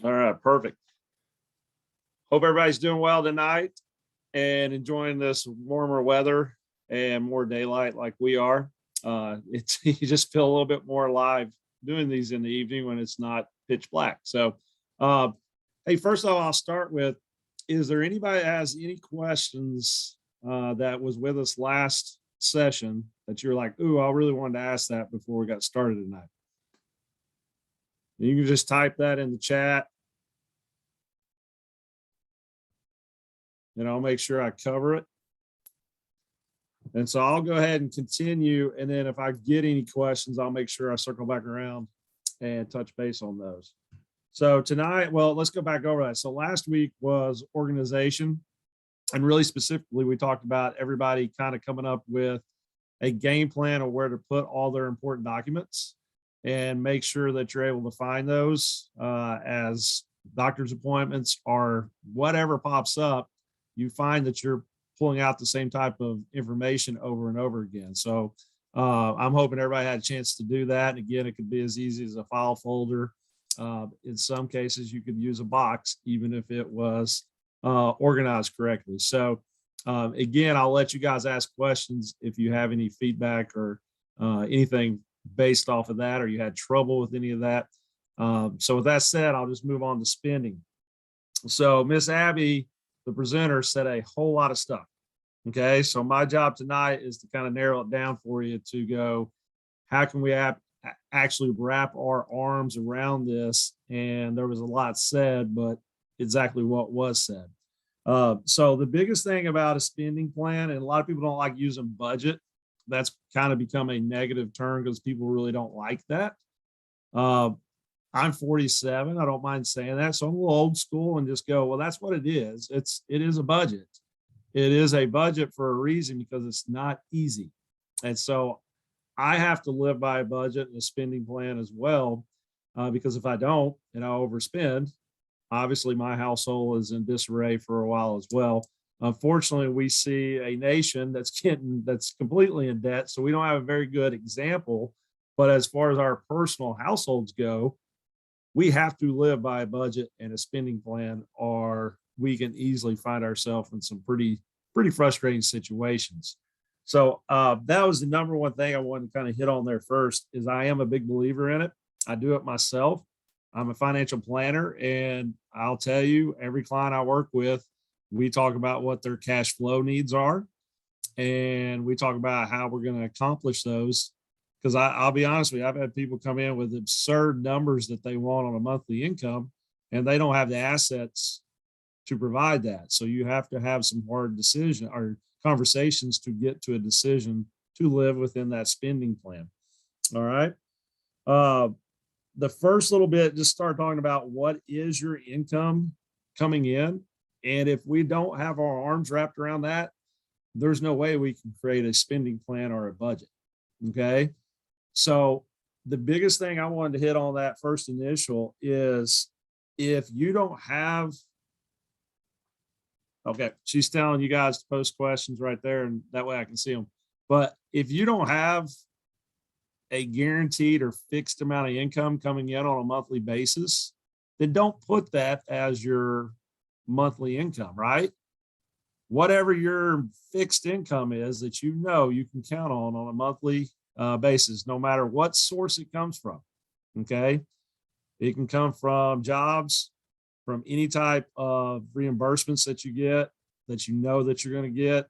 All right, perfect. Hope everybody's doing well tonight and enjoying this warmer weather and more daylight like we are. It's you just feel a little bit more alive doing these in the evening when it's not pitch black. So, uh, hey, first of all, I'll start with: is there anybody that has any questions that was with us last session that you're like, "Ooh, I really wanted to ask that before we got started tonight"? You can just type that in the chat and I'll make sure I cover it. And so I'll go ahead and continue. And then if I get any questions, I'll make sure I circle back around and touch base on those. So tonight, well, let's go back over that. So last week was organization. And really specifically, we talked about everybody kind of coming up with a game plan of where to put all their important documents and make sure that you're able to find those as doctor's appointments or whatever pops up. You find that you're pulling out the same type of information over and over again. So I'm hoping everybody had a chance to do that. And again, it could be as easy as a file folder. In some cases, you could use a box, even if it was organized correctly. So again, I'll let you guys ask questions if you have any feedback or anything based off of that, or you had trouble with any of that. So with that said, I'll just move on to spending. So Miss Abby, the presenter, said a whole lot of stuff. Okay, so my job tonight is to kind of narrow it down for you to go, how can we actually wrap our arms around this? And there was a lot said, but exactly what was said. So the biggest thing about a spending plan, and a lot of people don't like using budget, that's kind of become a negative term because people really don't like that. I'm 47. I don't mind saying that. So I'm a little old school and just go, well, that's what it is. It is a budget. It is a budget for a reason because it's not easy. And so I have to live by a budget and a spending plan as well. Because if I don't and I overspend, obviously my household is in disarray for a while as well. Unfortunately, we see a nation that's completely in debt. So we don't have a very good example. But as far as our personal households go, we have to live by a budget and a spending plan, or we can easily find ourselves in some pretty frustrating situations. So that was the number one thing I wanted to kind of hit on there first. Is I am a big believer in it. I do it myself. I'm a financial planner, and I'll tell you, every client I work with, we talk about what their cash flow needs are, and we talk about how we're going to accomplish those. Because I'll be honest with you, I've had people come in with absurd numbers that they want on a monthly income, and they don't have the assets to provide that. So you have to have some hard decision or conversations to get to a decision to live within that spending plan. All right. The first little bit, just start talking about what is your income coming in. And if we don't have our arms wrapped around that, there's no way we can create a spending plan or a budget. Okay. So the biggest thing I wanted to hit on that first initial is if you don't have, okay, she's telling you guys to post questions right there, and that way I can see them. But if you don't have a guaranteed or fixed amount of income coming in on a monthly basis, then don't put that as your monthly income, right? Whatever your fixed income is that you know you can count on a monthly basis, no matter what source it comes from. Okay. It can come from jobs, from any type of reimbursements that you get that you know that you're going to get.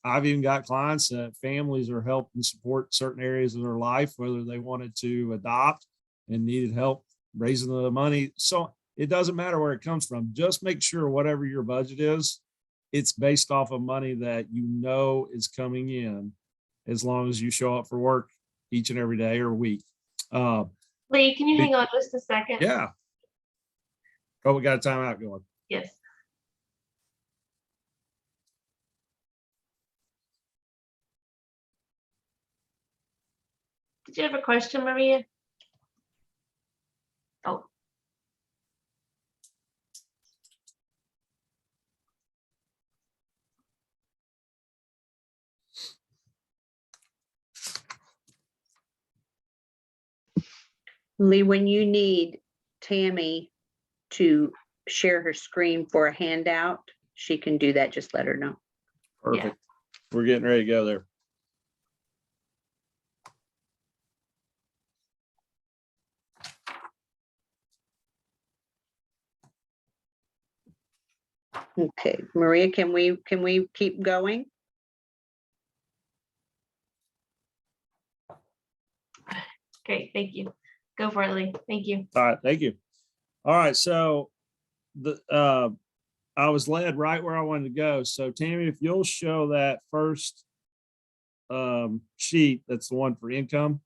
I've even got clients that families are helping support certain areas of their life, whether they wanted to adopt and needed help raising the money. So it doesn't matter where it comes from. Just make sure whatever your budget is, it's based off of money that you know is coming in, as long as you show up for work each and every day or week. Lee, can you hang on just a second? Yeah. Oh, we got a timeout going. Yes. Did you have a question, Maria? Oh. Lee, when you need Tammy to share her screen for a handout, she can do that. Just let her know. Perfect. We're getting ready to go there. Okay, Maria, can we keep going? Great, thank you. Go for it, Lee. Thank you. All right, thank you. All right, so I was led right where I wanted to go. So Tammy, if you'll show that first sheet, that's the one for income,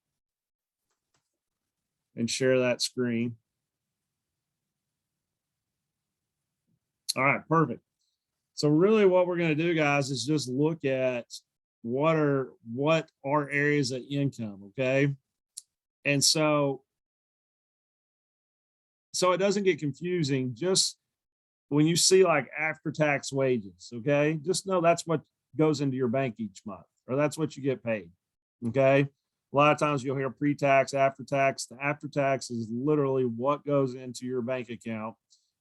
and share that screen. All right, perfect. So really what we're going to do, guys, is just look at what are areas of income, okay? And so it doesn't get confusing, just when you see like after-tax wages, okay, just know that's what goes into your bank each month, or that's what you get paid, okay? A lot of times you'll hear pre-tax, after-tax. The after-tax is literally what goes into your bank account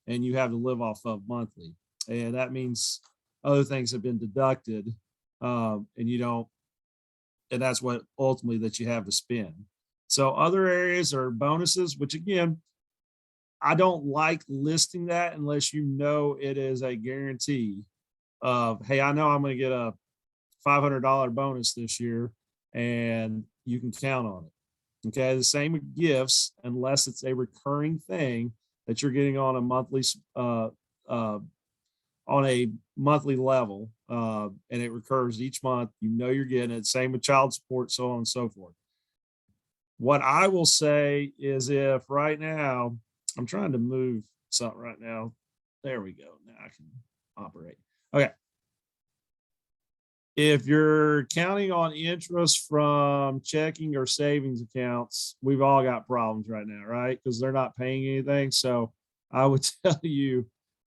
and you have to live off of monthly. And that means other things have been deducted, and you don't, and that's what ultimately that you have to spend. So other areas are bonuses, which again, I don't like listing that unless you know it is a guarantee of, hey, I know I'm going to get a $500 bonus this year and you can count on it. Okay. The same with gifts, unless it's a recurring thing that you're getting on a monthly, level, and it recurs each month, you know, you're getting it. Same with child support, so on and so forth. What I will say is, if right now, I'm trying to move something right now. There we go. Now I can operate. Okay. If you're counting on interest from checking or savings accounts, we've all got problems right now, right? Because they're not paying anything. So I would tell you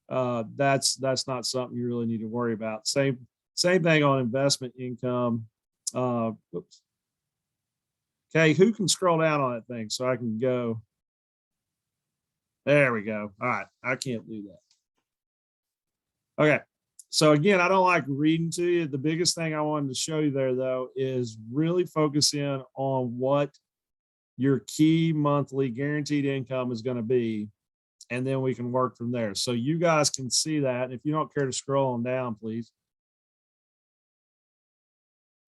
that's not something you really need to worry about. Same thing on investment income. Whoops. Okay, who can scroll down on that thing so I can go? There we go. All right, I can't do that. Okay, so again, I don't like reading to you. The biggest thing I wanted to show you there, though, is really focus in on what your key monthly guaranteed income is going to be, and then we can work from there. So you guys can see that. And if you don't care to scroll on down, please.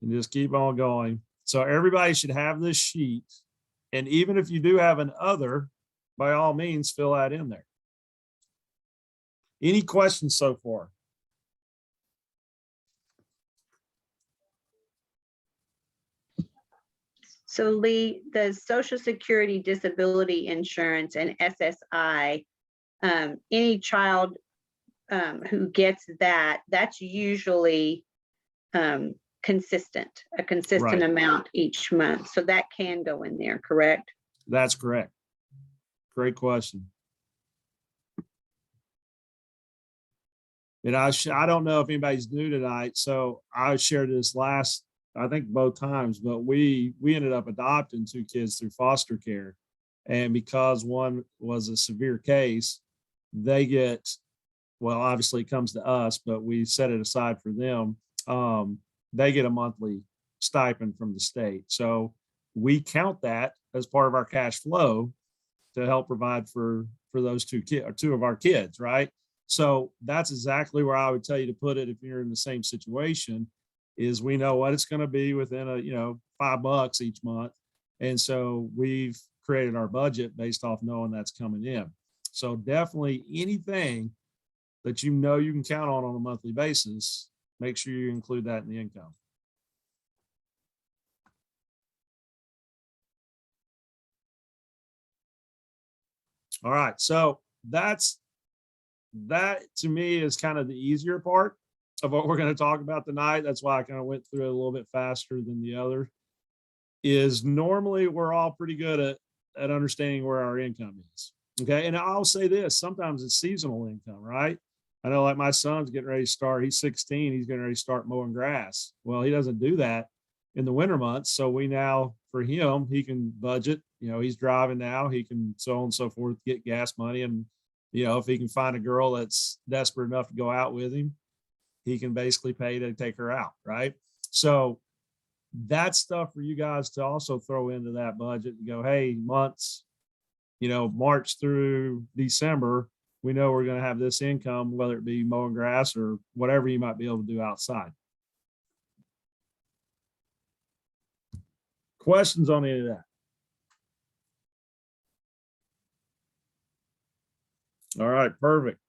And just keep on going. So everybody should have this sheet. And even if you do have an other, by all means, fill that in there. Any questions so far? So Lee, the Social Security Disability Insurance and SSI, any child who gets that, that's usually consistent, a consistent Right. amount each month. So that can go in there, correct? That's correct. Great question. And I don't know if anybody's new tonight, so I shared this last, I think both times, but we ended up adopting 2 kids through foster care. And because one was a severe case, they get, well, obviously it comes to us, but we set it aside for them. They get a monthly stipend from the state. So we count that as part of our cash flow to help provide for those 2 kids, or 2 of our kids, right? So that's exactly where I would tell you to put it if you're in the same situation, is we know what it's going to be within $5 each month. And so we've created our budget based off knowing that's coming in. So definitely anything that you know you can count on a monthly basis, make sure you include that in the income. All right, so that to me is kind of the easier part of what we're going to talk about tonight. That's why I kind of went through it a little bit faster than the other. Is normally we're all pretty good at understanding where our income is. Okay, and I'll say this, sometimes it's seasonal income, right? I know, like my son's getting ready to start, he's 16, he's getting ready to start mowing grass. Well, he doesn't do that in the winter months. So we now, for him, he can budget, he's driving now, he can so on and so forth, get gas money and You know, if he can find a girl that's desperate enough to go out with him, he can basically pay to take her out, right? So that's stuff for you guys to also throw into that budget and go, hey, months, you know, March through December, we know we're going to have this income, whether it be mowing grass or whatever you might be able to do outside. Questions on any of that? All right, perfect.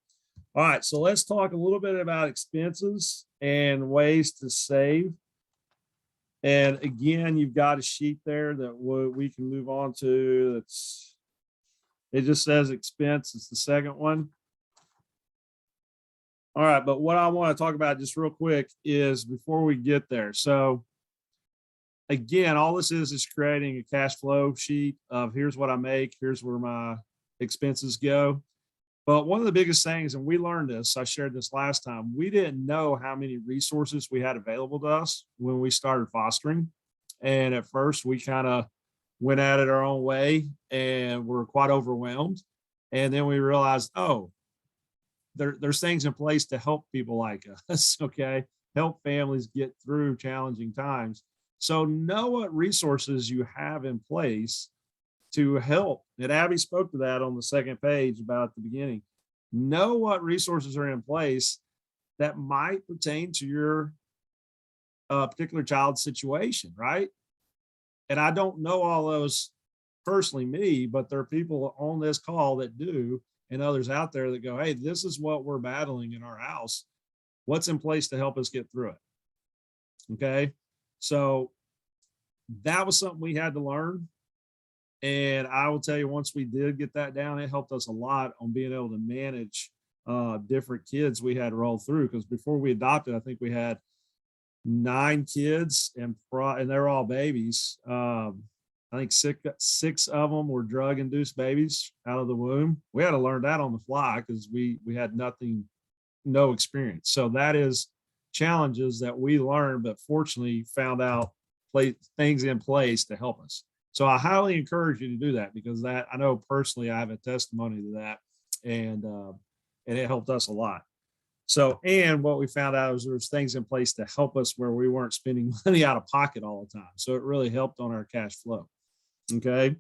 All right, so let's talk a little bit about expenses and ways to save. And again, you've got a sheet there that we can move on to. It just says expense. It's the second one. All right, but what I want to talk about just real quick is before we get there. So again, all this is creating a cash flow sheet of here's what I make, here's where my expenses go. But one of the biggest things, and we learned this, I shared this last time, we didn't know how many resources we had available to us when we started fostering. And at first, we kind of went at it our own way and were quite overwhelmed. And then we realized, oh, there's things in place to help people like us, okay? Help families get through challenging times. So know what resources you have in place to help. And Abby spoke to that on the second page about the beginning. Know what resources are in place that might pertain to your particular child's situation, right? And I don't know all those personally, me, but there are people on this call that do, and others out there that go, hey, this is what we're battling in our house. What's in place to help us get through it? Okay. So that was something we had to learn. And I will tell you, once we did get that down, it helped us a lot on being able to manage different kids we had to roll through. Because before we adopted, I think we had 9 kids, and they're all babies. I think six of them were drug-induced babies out of the womb. We had to learn that on the fly because we had no experience. So that is challenges that we learned, but fortunately found out things in place to help us. So I highly encourage you to do that, because that, I know personally I have a testimony to that, and it helped us a lot. So, and what we found out is there's things in place to help us where we weren't spending money out of pocket all the time. So it really helped on our cash flow. Okay.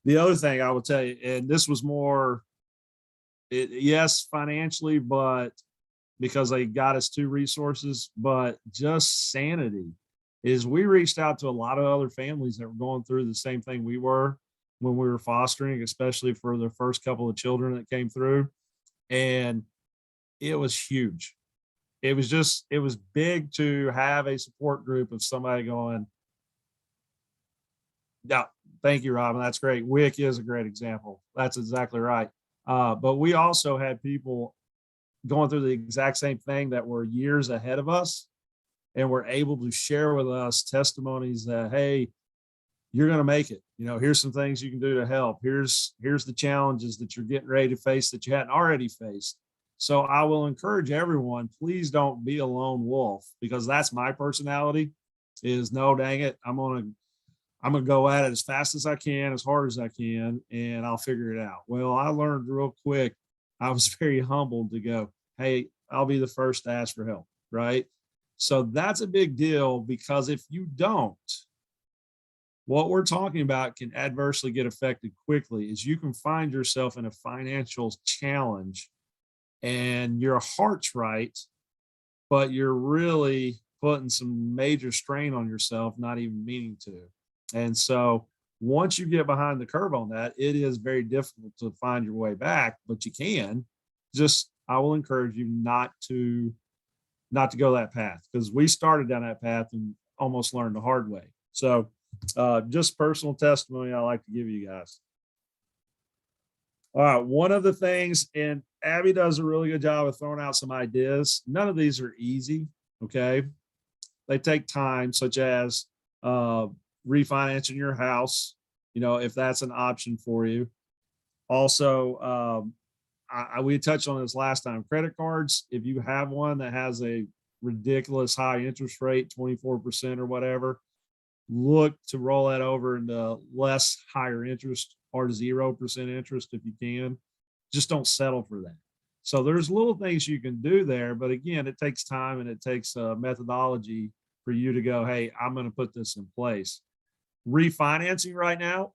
The other thing I will tell you, and this was more, yes, financially, but because they got us 2 resources, but just sanity, is we reached out to a lot of other families that were going through the same thing we were when we were fostering, especially for the first couple of children that came through. And it was huge. It was big to have a support group of somebody going, yeah, thank you, Robin. That's great. WIC is a great example. That's exactly right. But we also had people going through the exact same thing that were years ahead of us, and were able to share with us testimonies that, hey, you're going to make it. You know, here's some things you can do to help. Here's the challenges that you're getting ready to face that you hadn't already faced. So I will encourage everyone, please don't be a lone wolf, because that's my personality. Is no, dang it, I'm gonna go at it as fast as I can, as hard as I can, and I'll figure it out. Well, I learned real quick. I was very humbled to go, hey, I'll be the first to ask for help, right? So that's a big deal, because if you don't, what we're talking about can adversely get affected quickly. Is you can find yourself in a financial challenge and your heart's right, but you're really putting some major strain on yourself, not even meaning to. And so once you get behind the curve on that, it is very difficult to find your way back, but you can. Just, I will encourage you not to go that path, because we started down that path and almost learned the hard way. So just personal testimony I like to give you guys. All right, one of the things, and Abby does a really good job of throwing out some ideas. None of these are easy, okay? They take time, such as refinancing your house, you know, if that's an option for you. Also, we touched on this last time. Credit cards, if you have one that has a ridiculous high interest rate, 24% or whatever, look to roll that over into less higher interest or 0% interest if you can. Just don't settle for that. So there's little things you can do there, but again, it takes time and it takes a methodology for you to go, hey, I'm going to put this in place. Refinancing right now,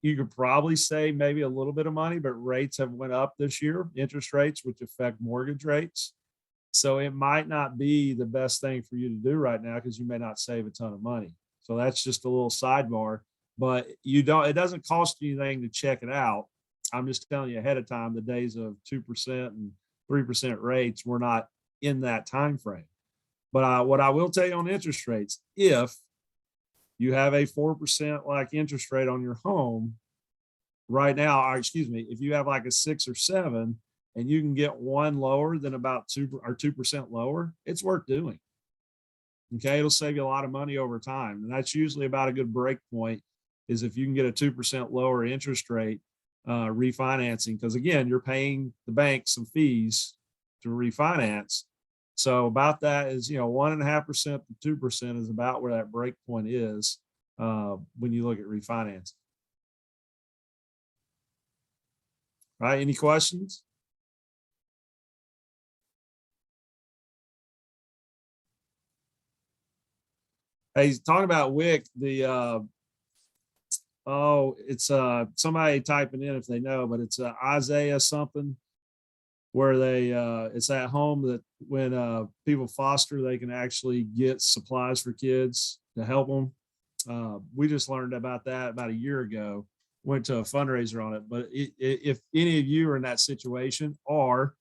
you could probably save maybe a little bit of money, but rates have went up this year, interest rates, which affect mortgage rates. So it might not be the best thing for you to do right now because you may not save a ton of money. So that's just a little sidebar, but it doesn't cost you anything to check it out. I'm just telling you ahead of time, the days of 2% and 3% rates, we're not in that time frame. But what I will tell you on interest rates, if you have a 4% like interest rate on your home right now, or excuse me, if you have like a 6 or 7 and you can get one lower than about 2% lower, it's worth doing. Okay, it'll save you a lot of money over time. And that's usually about a good break point, is if you can get a 2% lower interest rate refinancing, because again, you're paying the bank some fees to refinance. So about that is, 1.5% to 2% is about where that break point is when you look at refinancing. All right, any questions? Hey, talking about WIC, it's somebody typing in if they know, but it's Isaiah something, where it's at home that when people foster, they can actually get supplies for kids to help them. We just learned about that about a year ago, went to a fundraiser on it. But if any of you are in that situation, or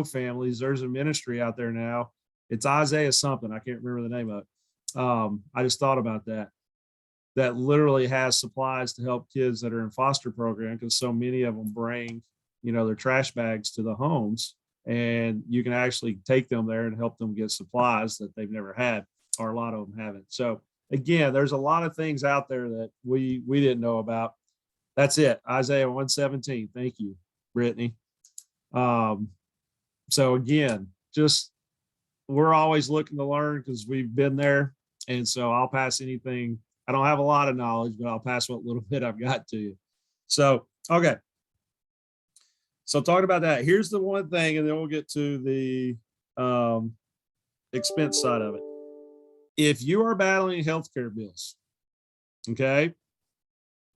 families, there's a ministry out there now. It's Isaiah something, I can't remember the name of it. I just thought about that literally has supplies to help kids that are in foster program, because so many of them bring their trash bags to the homes, and you can actually take them there and help them get supplies that they've never had, or a lot of them haven't. So again, there's a lot of things out there that we didn't know about. That's it. Isaiah 117. Thank you, Brittany. So again, just, we're always looking to learn because we've been there. And so I'll pass anything. I don't have a lot of knowledge, but I'll pass what little bit I've got to you. So, okay. So talking about that, here's the one thing, and then we'll get to the expense side of it. If you are battling healthcare bills, okay,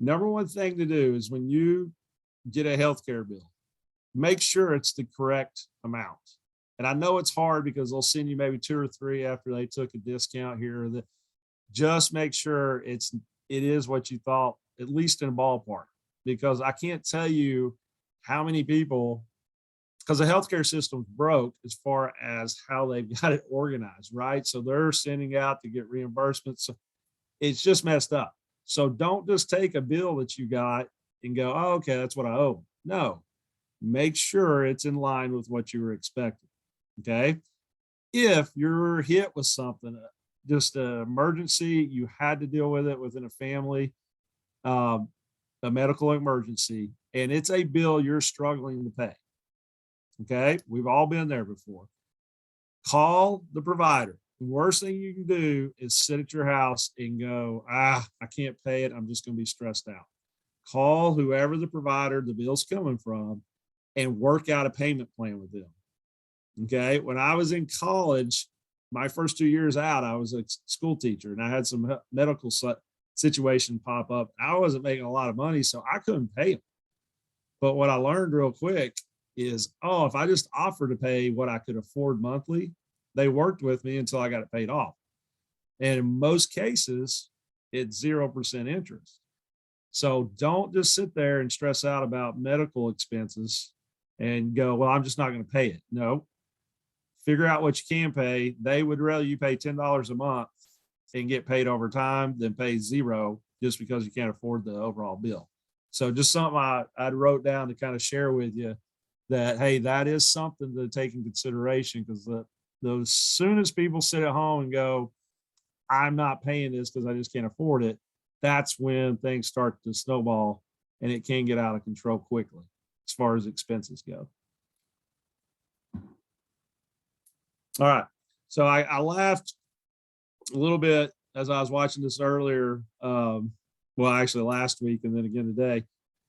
number one thing to do is when you get a healthcare bill, make sure it's the correct amount. And I know it's hard because they'll send you maybe 2 or 3 after they took a discount here. Just make sure it is what you thought, at least in a ballpark, because I can't tell you how many people, because the healthcare system's broke as far as how they've got it organized, right? So they're sending out to get reimbursements. So it's just messed up. So don't just take a bill that you got and go, oh, okay, that's what I owe. No, make sure it's in line with what you were expecting. Okay. If you're hit with something, just an emergency, you had to deal with it within a family, a medical emergency, and it's a bill you're struggling to pay. Okay. We've all been there before. Call the provider. The worst thing you can do is sit at your house and go, I can't pay it. I'm just going to be stressed out. Call whoever the provider the bill's coming from and work out a payment plan with them. Okay. When I was in college, my first 2 years out, I was a school teacher and I had some medical situation pop up. I wasn't making a lot of money, so I couldn't pay them. But what I learned real quick is, if I just offered to pay what I could afford monthly, they worked with me until I got it paid off. And in most cases, it's 0% interest. So don't just sit there and stress out about medical expenses and go, well, I'm just not going to pay it. No. Figure out what you can pay. They would rather you pay $10 a month and get paid over time than pay 0 just because you can't afford the overall bill. So just something I wrote down to kind of share with you that, hey, that is something to take in consideration, because as soon as people sit at home and go, I'm not paying this because I just can't afford it, that's when things start to snowball and it can get out of control quickly as far as expenses go. All right. So I laughed a little bit as I was watching this earlier, well, actually last week and then again today,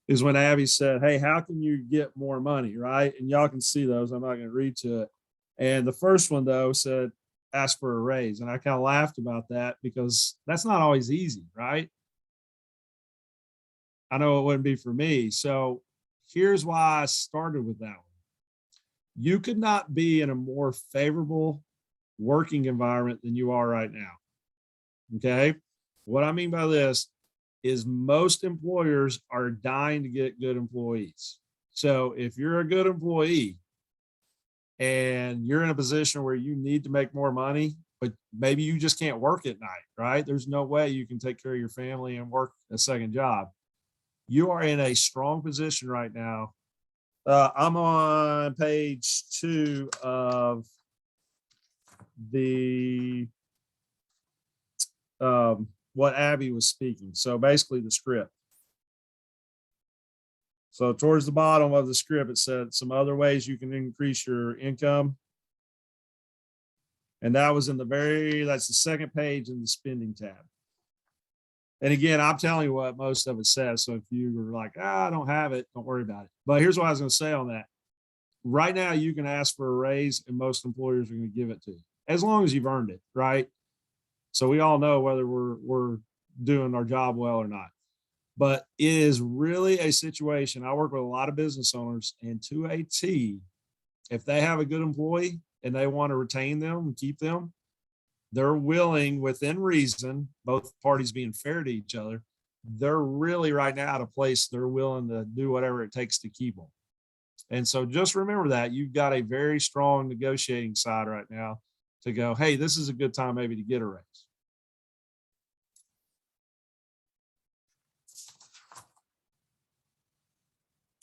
is when Abby said, "Hey, how can you get more money?" Right. And y'all can see those. I'm not going to read to it. And the first one, though, said, "Ask for a raise." And I kind of laughed about that because that's not always easy. Right. I know it wouldn't be for me. So here's why I started with that one. You could not be in a more favorable working environment than you are right now. Okay. What I mean by this is most employers are dying to get good employees. So if you're a good employee and you're in a position where you need to make more money, but maybe you just can't work at night, right? There's no way you can take care of your family and work a second job. You are in a strong position right now. I'm on page 2 of the what Abby was speaking. So basically the script. So towards the bottom of the script, it said some other ways you can increase your income. And that was that's the second page in the spending tab. And again, I'm telling you what most of it says. So if you were like, I don't have it, don't worry about it. But here's what I was going to say on that. Right now, you can ask for a raise and most employers are going to give it to you as long as you've earned it, right? So we all know whether we're doing our job well or not. But it is really a situation. I work with a lot of business owners, and to a T, if they have a good employee and they want to retain them and keep them, they're willing, within reason, both parties being fair to each other, they're really right now at a place they're willing to do whatever it takes to keep them. And so just remember that you've got a very strong negotiating side right now to go, hey, this is a good time maybe to get a raise.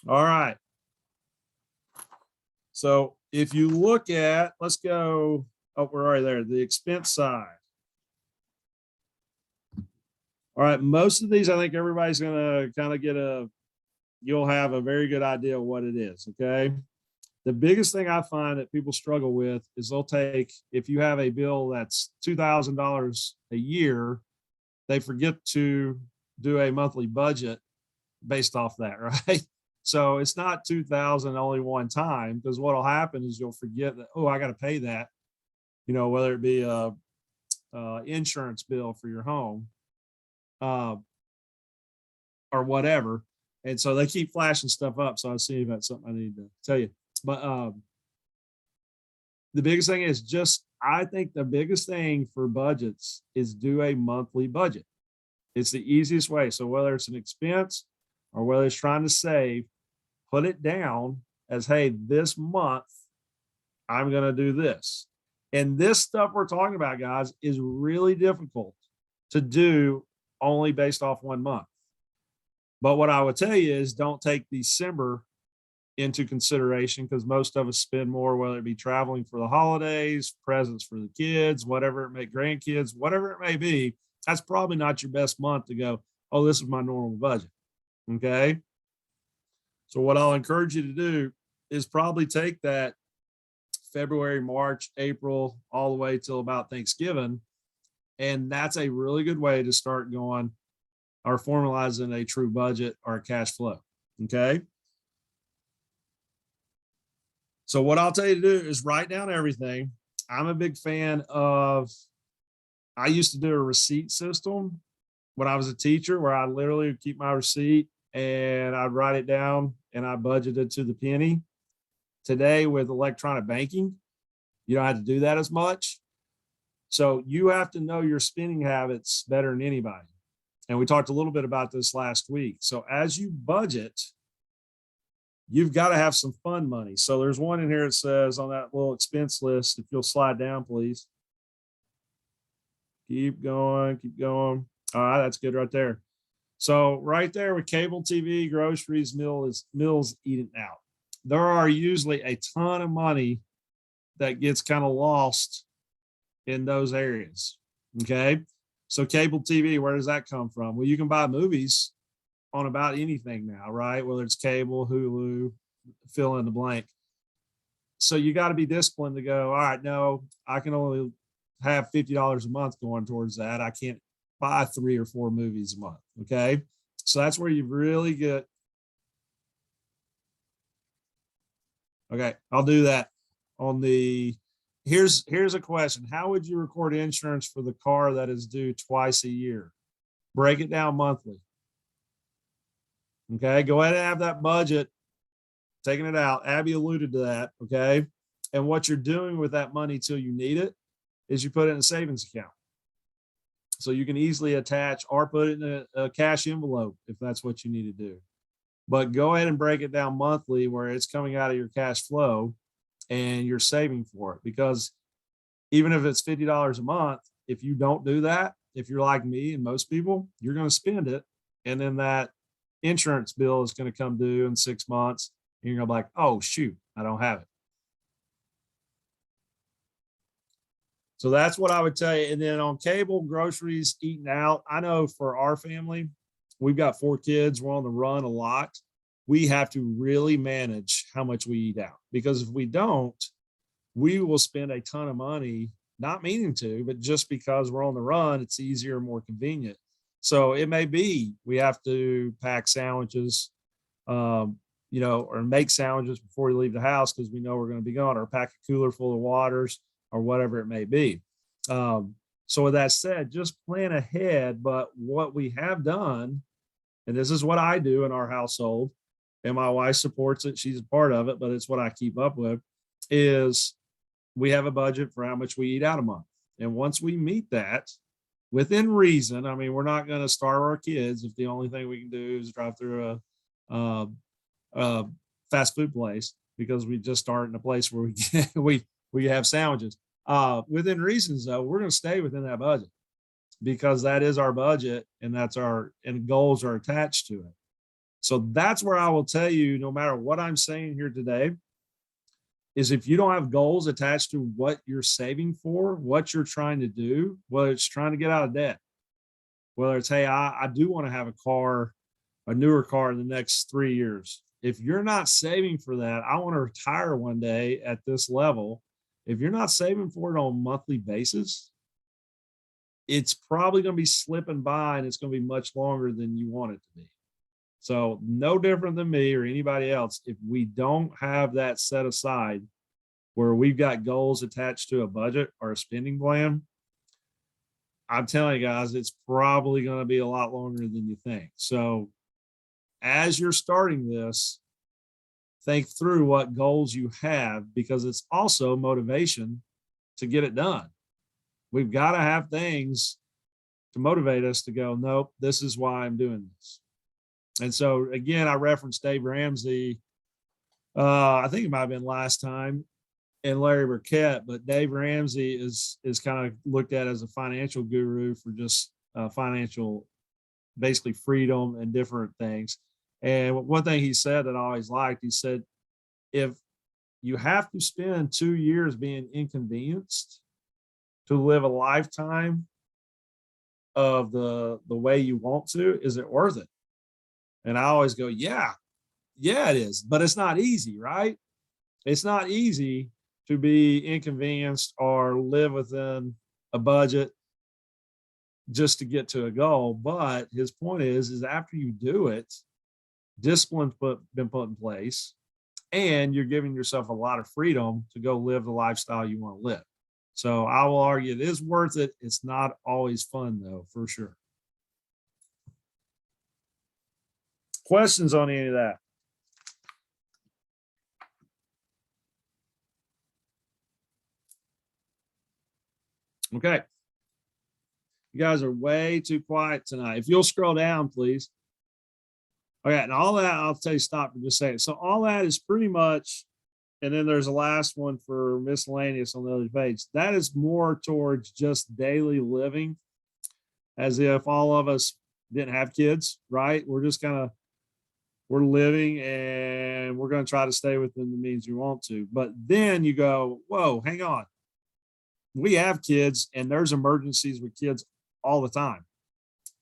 All right. So if you look at, let's go, oh, we're already there, the expense side. All right. Most of these, I think everybody's going to kind of you'll have a very good idea of what it is. Okay. The biggest thing I find that people struggle with is they'll take, if you have a bill that's $2,000 a year, they forget to do a monthly budget based off that, right? So it's not 2,000 only one time, because what'll happen is you'll forget that, oh, I got to pay that, whether it be a insurance bill for your home or whatever. And so they keep flashing stuff up. So I see if that's something I need to tell you. But the biggest thing is I think the biggest thing for budgets is do a monthly budget. It's the easiest way. So whether it's an expense or whether it's trying to save, put it down as, hey, this month I'm going to do this. And this stuff we're talking about, guys, is really difficult to do only based off 1 month. But what I would tell you is don't take December into consideration, because most of us spend more, whether it be traveling for the holidays, presents for the kids, whatever it may, grandkids, whatever it may be. That's probably not your best month to go, oh, this is my normal budget. Okay. So what I'll encourage you to do is probably take that February, March, April, all the way till about Thanksgiving. And that's a really good way to start going or formalizing a true budget or a cash flow. Okay. So what I'll tell you to do is write down everything. I'm a big fan of, I used to do a receipt system when I was a teacher, where I literally would keep my receipt and I'd write it down and I budgeted to the penny. Today with electronic banking, you don't have to do that as much. So you have to know your spending habits better than anybody. And we talked a little bit about this last week. So as you budget, you've got to have some fun money. So there's one in here that says on that little expense list, if you'll slide down, please. Keep going, keep going. All right, that's good right there. So right there with cable TV, groceries, meals eaten out. There are usually a ton of money that gets kind of lost in those areas. Okay. So cable TV, where does that come from? Well, you can buy movies on about anything now, right? Whether it's cable, Hulu, fill in the blank. So you got to be disciplined to go, all right, no, I can only have $50 a month going towards that. I can't buy 3 or 4 movies a month. Okay. So that's where you really get. Okay. I'll do that on the, here's a question. How would you record insurance for the car that is due twice a year? Break it down monthly. Okay. Go ahead and have that budget, taking it out. Abby alluded to that. Okay. And what you're doing with that money till you need it is you put it in a savings account. So you can easily attach or put it in a cash envelope if that's what you need to do. But go ahead and break it down monthly where it's coming out of your cash flow and you're saving for it. Because even if it's $50 a month, if you don't do that, if you're like me and most people, you're going to spend it. And then that insurance bill is going to come due in 6 months. And you're going to be like, oh, shoot, I don't have it. So that's what I would tell you. And then on cable, groceries, eating out. I know for our family, we've got 4 kids. We're on the run a lot. We have to really manage how much we eat out, because if we don't, we will spend a ton of money, not meaning to, but just because we're on the run, it's easier and more convenient. So it may be we have to pack sandwiches, or make sandwiches before we leave the house because we know we're going to be gone, or pack a cooler full of waters, or whatever it may be. So with that said, just plan ahead. But what we have done, and this is what I do in our household, and my wife supports it, she's a part of it, but it's what I keep up with, is we have a budget for how much we eat out a month. And once we meet that within reason, I mean, we're not going to starve our kids if the only thing we can do is drive through a fast food place, because we just start in a place where we have sandwiches. Within reasons though, we're going to stay within that budget because that is our budget and and goals are attached to it. So that's where I will tell you, no matter what I'm saying here today, is if you don't have goals attached to what you're saving for, what you're trying to do, whether it's trying to get out of debt, whether it's, hey, I do want to have a newer car in the next 3 years. If you're not saving for that, I want to retire one day at this level. If you're not saving for it on a monthly basis, it's probably going to be slipping by and it's going to be much longer than you want it to be. So no different than me or anybody else. If we don't have that set aside where we've got goals attached to a budget or a spending plan, I'm telling you guys, it's probably going to be a lot longer than you think. So as you're starting this, think through what goals you have, because it's also motivation to get it done. We've got to have things to motivate us to go, nope, this is why I'm doing this. And so again, I referenced Dave Ramsey. I think it might have been last time, and Larry Burkett, but Dave Ramsey is kind of looked at as a financial guru for just financial, basically freedom and different things. And one thing he said that I always liked, he said, if you have to spend 2 years being inconvenienced to live a lifetime of the way you want to, is it worth it? And I always go, yeah, it is, but it's not easy, right? It's not easy to be inconvenienced or live within a budget just to get to a goal. But his point is after you do it, discipline's been put in place, and you're giving yourself a lot of freedom to go live the lifestyle you want to live. So I will argue it is worth it. It's not always fun though, for sure. Questions on any of that? Okay. You guys are way too quiet tonight. If you'll scroll down, please. Okay, and all that, I'll tell you, stop for just a second. So all that is pretty much, and then there's a last one for miscellaneous on the other page. That is more towards just daily living, as if all of us didn't have kids, right? We're just we're living and we're going to try to stay within the means we want to. But then you go, whoa, hang on. We have kids and there's emergencies with kids all the time.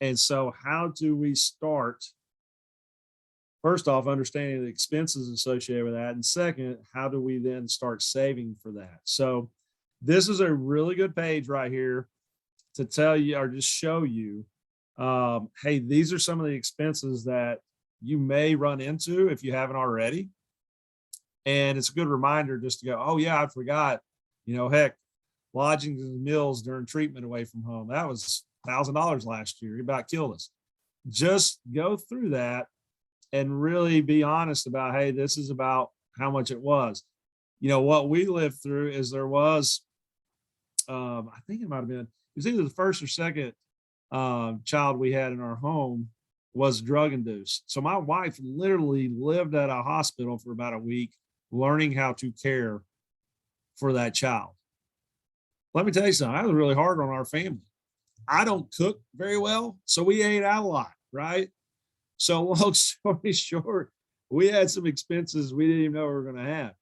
And so how do we start? First off, understanding the expenses associated with that. And second, how do we then start saving for that? So This is a really good page right here to tell you or just show you, hey, these are some of the expenses that you may run into if you haven't already. And it's a good reminder just to go, oh yeah, I forgot, heck, lodgings and meals during treatment away from home. That was $1,000 last year. He about killed us. Just go through that and really be honest about, hey, this is about how much it was. What we lived through is there was, I think it might have been, it was either the first or second child we had in our home was drug induced. So my wife literally lived at a hospital for about a week, learning how to care for that child. Let me tell you something, that was really hard on our family. I don't cook very well, so we ate out a lot, right? So long story short, we had some expenses we didn't even know we were going to have.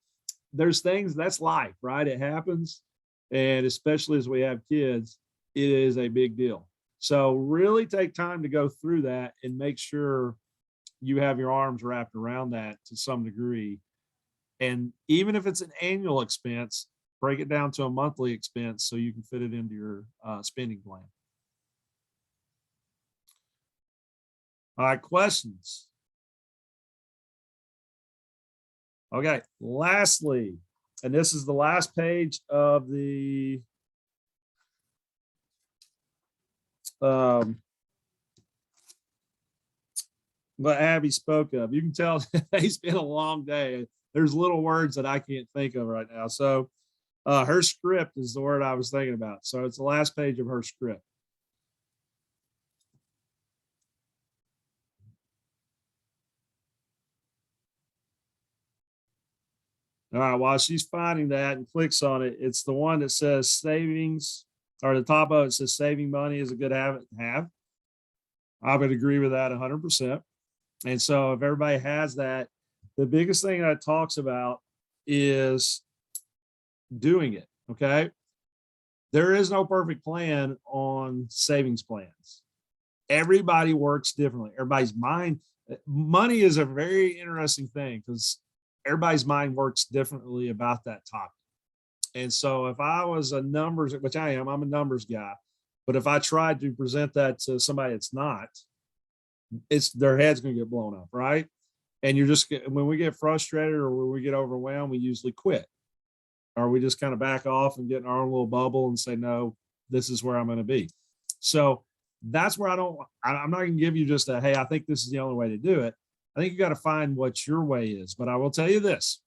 There's things, that's life, right? It happens. And especially as we have kids, it is a big deal. So really take time to go through that and make sure you have your arms wrapped around that to some degree. And even if it's an annual expense, break it down to a monthly expense so you can fit it into your spending plan. All right, questions? Okay, lastly, and this is the last page of the what Abby spoke of. You can tell it's been a long day. There's little words that I can't think of right now. So her script is the word I was thinking about. So it's the last page of her script. All right, while she's finding that and clicks on it, it's the one that says savings, or the top of it says saving money is a good habit to have. I would agree with that 100%. And so if everybody has that, the biggest thing that it talks about is doing it, okay? There is no perfect plan on savings plans. Everybody works differently. Everybody's mind, money is a very interesting thing because everybody's mind works differently about that topic. And so if I was a numbers, which I am, I'm a numbers guy, but if I tried to present that to somebody that's not, it's their head's going to get blown up, right? And you're just, when we get frustrated or when we get overwhelmed, we usually quit, or we just kind of back off and get in our own little bubble and say, no, this is where I'm going to be. So that's where I'm not going to give you just a, hey, I think this is the only way to do it. I think you got to find what your way is. But I will tell you this,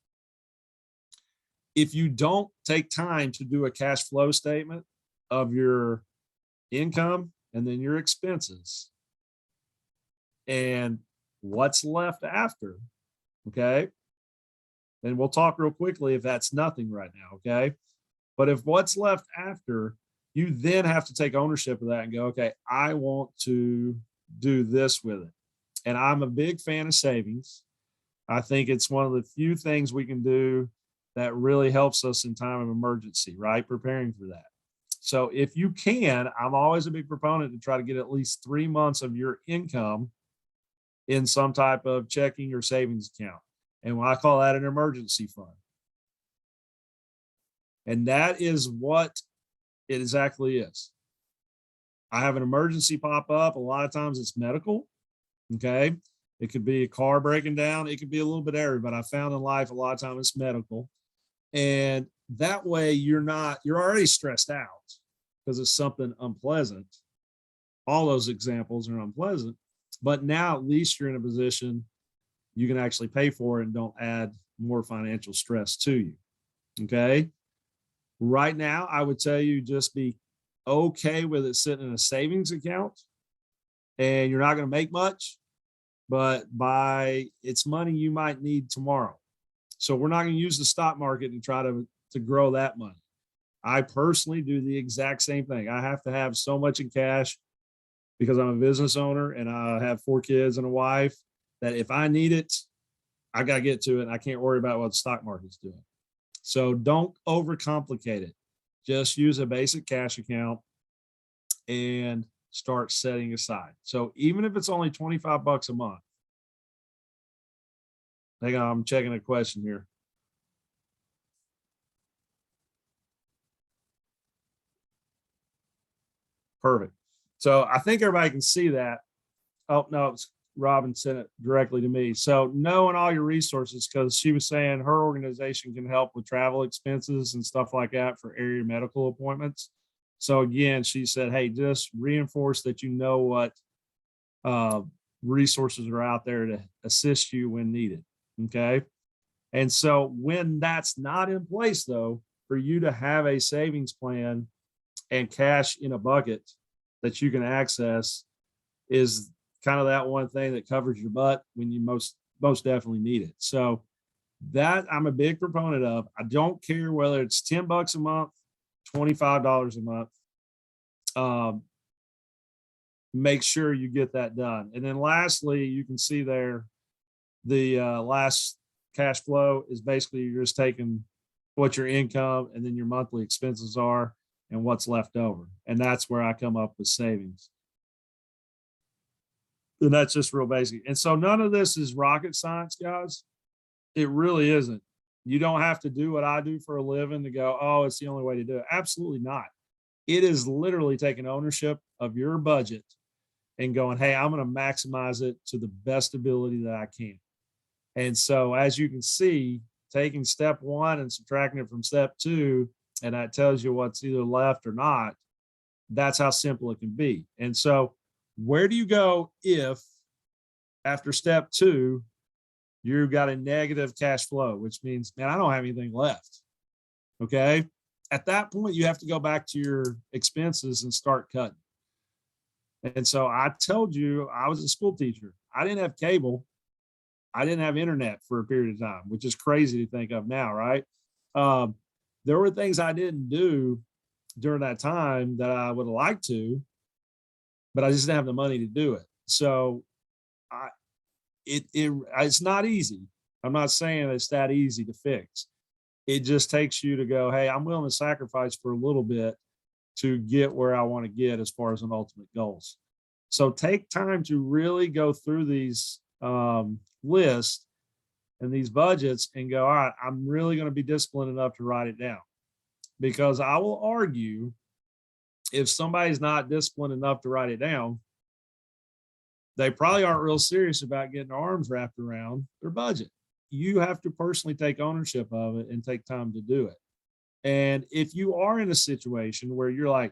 if you don't take time to do a cash flow statement of your income and then your expenses and what's left after, okay, then we'll talk real quickly if that's nothing right now, okay? But if what's left after, you then have to take ownership of that and go, okay, I want to do this with it. And I'm a big fan of savings. I think it's one of the few things we can do that really helps us in time of emergency, right? Preparing for that. So if you can, I'm always a big proponent to try to get at least 3 months of your income in some type of checking or savings account. And I call that an emergency fund. And that is what it exactly is. I have an emergency pop up. A lot of times it's medical. Okay. It could be a car breaking down. It could be a little bit airy, but I found in life a lot of times it's medical. And that way you're already stressed out because it's something unpleasant. All those examples are unpleasant, but now at least you're in a position you can actually pay for it and don't add more financial stress to you. Okay. Right now, I would tell you just be okay with it sitting in a savings account, and you're not going to make much, but it's money you might need tomorrow. So we're not going to use the stock market to try to grow that money. I personally do the exact same thing. I have to have so much in cash because I'm a business owner and I have 4 kids and a wife that if I need it, I got to get to it. And I can't worry about what the stock market's doing. So don't overcomplicate it. Just use a basic cash account and start setting aside. So even if it's only $25 a month, hang on, I'm checking a question here. Perfect. So I think everybody can see that. Oh, no, it's Robin sent it directly to me. So knowing all your resources, because she was saying her organization can help with travel expenses and stuff like that for area medical appointments. So again, she said, hey, just reinforce that you know what resources are out there to assist you when needed. Okay. And so when that's not in place, though, for you to have a savings plan and cash in a bucket that you can access is kind of that one thing that covers your butt when you most definitely need it. So that I'm a big proponent of. I don't care whether it's $10 a month, $25 a month. Make sure you get that done. And then lastly, you can see there, the last cash flow is basically you're just taking what your income and then your monthly expenses are and what's left over. And that's where I come up with savings. And that's just real basic. And so none of this is rocket science, guys. It really isn't. You don't have to do what I do for a living to go, oh, it's the only way to do it. Absolutely not. It is literally taking ownership of your budget and going, hey, I'm going to maximize it to the best ability that I can. And so as you can see, taking step one and subtracting it from step two, and that tells you what's either left or not, that's how simple it can be. And so where do you go if after step two, you've got a negative cash flow, which means, man, I don't have anything left. Okay. At that point, you have to go back to your expenses and start cutting. And so I told you I was a school teacher. I didn't have cable. I didn't have internet for a period of time, which is crazy to think of now, right? There were things I didn't do during that time that I would have liked to, but I just didn't have the money to do it. So it's not easy. I'm not saying it's that easy to fix. It just takes you to go, hey, I'm willing to sacrifice for a little bit to get where I want to get as far as an ultimate goals. So take time to really go through these lists and these budgets and go, all right, I'm really going to be disciplined enough to write it down. Because I will argue if somebody's not disciplined enough to write it down, they probably aren't real serious about getting their arms wrapped around their budget. You have to personally take ownership of it and take time to do it. And if you are in a situation where you're like,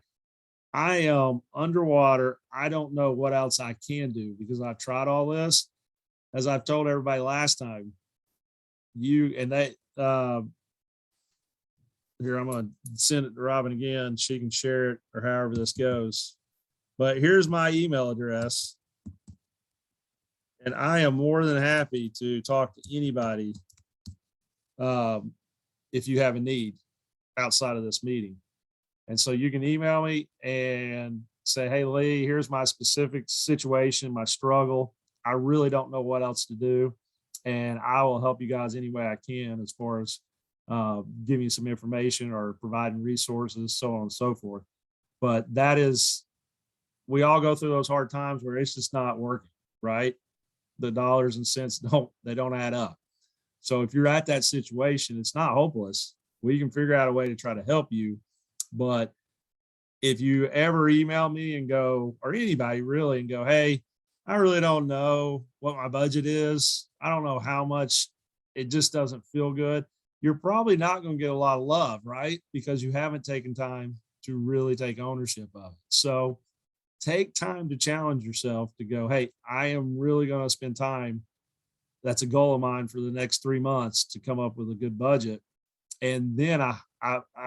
I am underwater, I don't know what else I can do because I've tried all this, as I've told everybody last time, here, I'm going to send it to Robin again. She can share it or however this goes. But here's my email address. And I am more than happy to talk to anybody if you have a need outside of this meeting. And so you can email me and say, hey, Lee, here's my specific situation, my struggle. I really don't know what else to do. And I will help you guys any way I can as far as giving you some information or providing resources, so on and so forth. But that is, we all go through those hard times where it's just not working, right? The dollars and cents don't add up. So if you're at that situation, it's not hopeless. We can figure out a way to try to help you. But if you ever email me and go, or anybody really, and go, hey, I really don't know what my budget is. I don't know how much, it just doesn't feel good. You're probably not going to get a lot of love, right? Because you haven't taken time to really take ownership of it. So take time to challenge yourself to go, hey, I am really going to spend time. That's a goal of mine for the next 3 months to come up with a good budget. And then I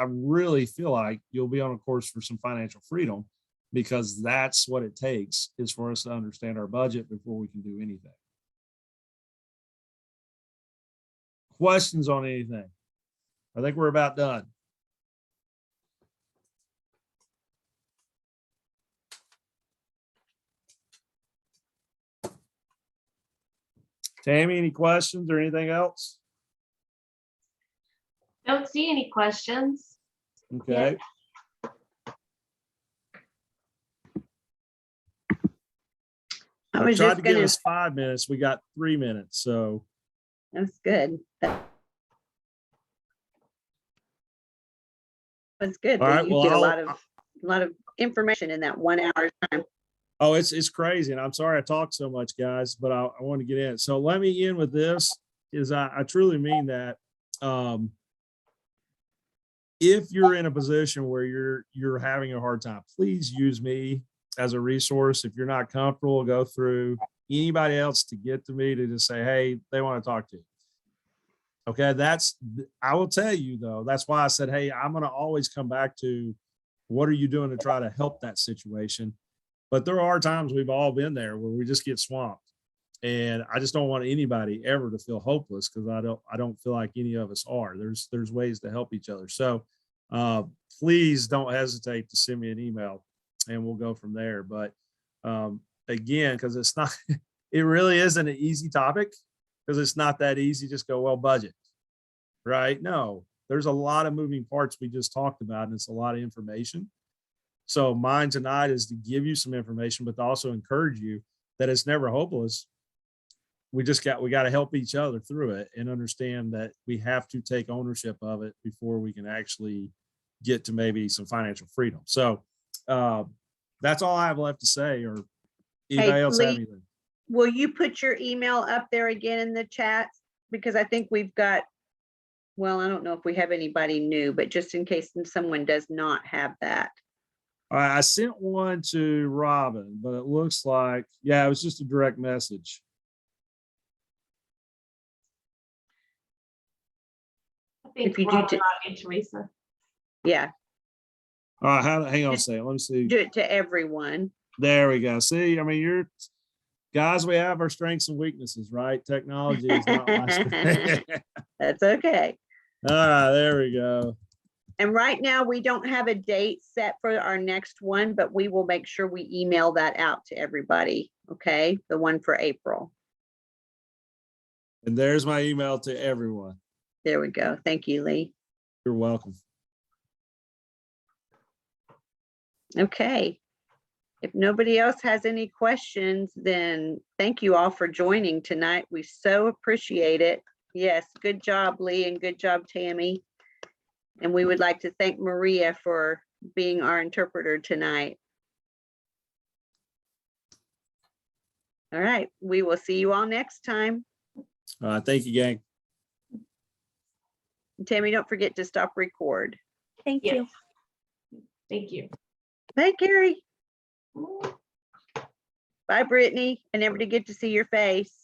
really feel like you'll be on a course for some financial freedom, because that's what it takes, is for us to understand our budget before we can do anything. Questions on anything? I think we're about done. Tammy, any questions or anything else? Don't see any questions. Okay. I I was tried just to give gonna, us 5 minutes. We got 3 minutes. So that's good. That was good. All right, You well, get a lot of information in that 1 hour time. Oh, it's crazy. And I'm sorry I talk so much, guys, but I want to get in. So let me end with this is I truly mean that. If you're in a position where you're having a hard time, please use me as a resource. If you're not comfortable, go through anybody else to get to me to just say, hey, they want to talk to you. Okay, I will tell you though, that's why I said, hey, I'm going to always come back to what are you doing to try to help that situation? But there are times we've all been there where we just get swamped. And I just don't want anybody ever to feel hopeless because I don't feel like any of us are. There's ways to help each other. So please don't hesitate to send me an email and we'll go from there. But again, because it's not, it really isn't an easy topic because it's not that easy. Just go, well, budget, right? No, there's a lot of moving parts we just talked about and it's a lot of information. So mine tonight is to give you some information, but to also encourage you that it's never hopeless. We got to help each other through it and understand that we have to take ownership of it before we can actually get to maybe some financial freedom. So that's all I have left to say. Or anybody else have Lee, anything? will you put your email up there again in the chat? Because I think we've got, well, I don't know if we have anybody new, but just in case someone does not have that. I sent one to Robin, but it looks like, yeah, it was just a direct message. I think If you do Robin to- got you, Teresa. Yeah, All right, hang on a second. Let me see. do it to everyone. There we go. See, I mean, you're guys, we have our strengths and weaknesses, right? Technology is not my strength. That's okay. All right, there we go. And right now, we don't have a date set for our next one, but we will make sure we email that out to everybody. Okay, the one for April. And there's my email to everyone. There we go. Thank you, Lee. You're welcome. Okay. If nobody else has any questions, then thank you all for joining tonight. We so appreciate it. Yes, good job, Lee, and good job, Tammy. And we would like to thank Maria for being our interpreter tonight. All right, we will see you all next time. Thank you, gang. Tammy, don't forget to stop record. Thank Yes. you. Thank you. Bye, Carrie. Bye, Brittany. I never did get to see your face.